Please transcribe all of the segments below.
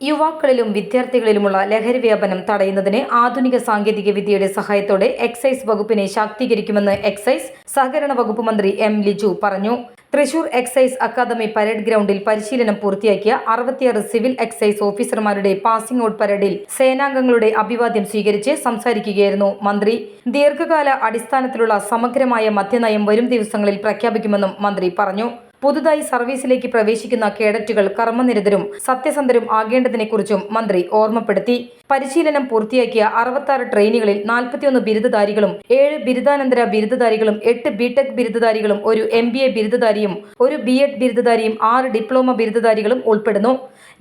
യുവാക്കളിലും വിദ്യാർത്ഥികളിലുമുള്ള ലഹരി വ്യാപനം തടയുന്നതിന് ആധുനിക സാങ്കേതിക വിദ്യയുടെ സഹായത്തോടെ എക്സൈസ് വകുപ്പിനെ ശാക്തീകരിക്കുമെന്ന് എക്സൈസ് സഹകരണ വകുപ്പ് മന്ത്രി എം ലിജു പറഞ്ഞു. തൃശൂർ എക്സൈസ് അക്കാദമി പരേഡ് ഗ്രൗണ്ടിൽ പരിശീലനം പൂർത്തിയാക്കിയ 66 സിവിൽ എക്സൈസ് ഓഫീസർമാരുടെ പാസിംഗ് ഔട്ട് പരേഡിൽ സേനാംഗങ്ങളുടെ അഭിവാദ്യം സ്വീകരിച്ച് സംസാരിക്കുകയായിരുന്നു മന്ത്രി. ദീർഘകാല അടിസ്ഥാനത്തിലുള്ള സമഗ്രമായ മദ്യനയം വരും ദിവസങ്ങളിൽ പ്രഖ്യാപിക്കുമെന്നും മന്ത്രി പറഞ്ഞു. പുതുതായി സർവീസിലേക്ക് പ്രവേശിക്കുന്ന കേഡറ്റുകൾ കർമ്മനിരതരും സത്യസന്ധരും ആകേണ്ടതിനെക്കുറിച്ചും മന്ത്രി ഓർമ്മപ്പെടുത്തി. പരിശീലനം പൂർത്തിയാക്കിയ 66 ട്രെയിനികളിൽ 41 ബിരുദധാരികളും 7 ബിരുദാനന്തര ബിരുദധാരികളും 8 ബിടെക് ബിരുദധാരികളും 1 MBA ബിരുദധാരിയും 1 BEd ബിരുദധാരിയും 6 ഡിപ്ലോമ ബിരുദധാരികളും ഉൾപ്പെടുന്നു.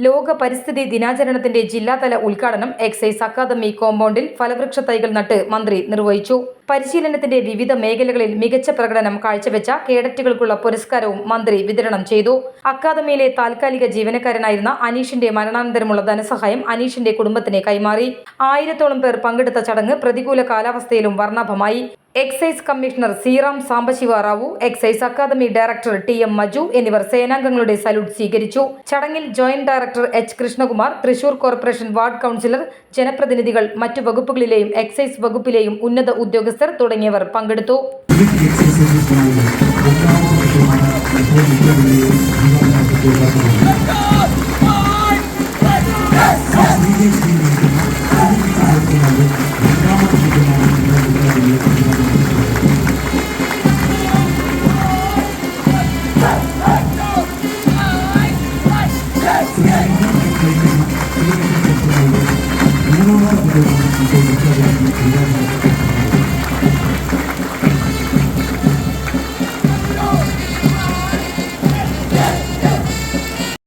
ലോക പരിസ്ഥിതി ദിനാചരണത്തിന്റെ ജില്ലാതല ഉദ്ഘാടനം എക്സൈസ് അക്കാദമി കോമ്പൗണ്ടിൽ ഫലവൃക്ഷ തൈകൾ നട്ട് മന്ത്രി നിർവഹിച്ചു. പരിശീലനത്തിന്റെ വിവിധ മേഖലകളിൽ മികച്ച പ്രകടനം കാഴ്ചവെച്ച കേഡറ്റുകൾക്കുള്ള പുരസ്കാരവും മന്ത്രി വിതരണം ചെയ്തു. അക്കാദമിയിലെ താൽക്കാലിക ജീവനക്കാരനായിരുന്ന അനീഷിന്റെ മരണാനന്തരമുള്ള ധനസഹായം അനീഷിന്റെ കുടുംബത്തിന് കൈമാറി. 1000-ഓളം പേർ പങ്കെടുത്ത ചടങ്ങ് പ്രതികൂല കാലാവസ്ഥയിലും വർണ്ണാഭമായി. Excise commissioner Sriram Sambasiva Rao, excise academy director TM Maju എന്നിവർ സേനാംഗങ്ങളുടെ സല്യൂട്ട് സ്വീകരിച്ചു. ചടങ്ങിൽ joint director H Krishnakumar, Thrissur corporation ward councillor, ജനപ്രതിനിധികൾ, മറ്റു വകുപ്പുകളിലെയും എക്സൈസ് വകുപ്പിലെയും ഉന്നത ഉദ്യോഗസ്ഥർ തുടങ്ങിയവർ പങ്കെടുത്തു. Thank you.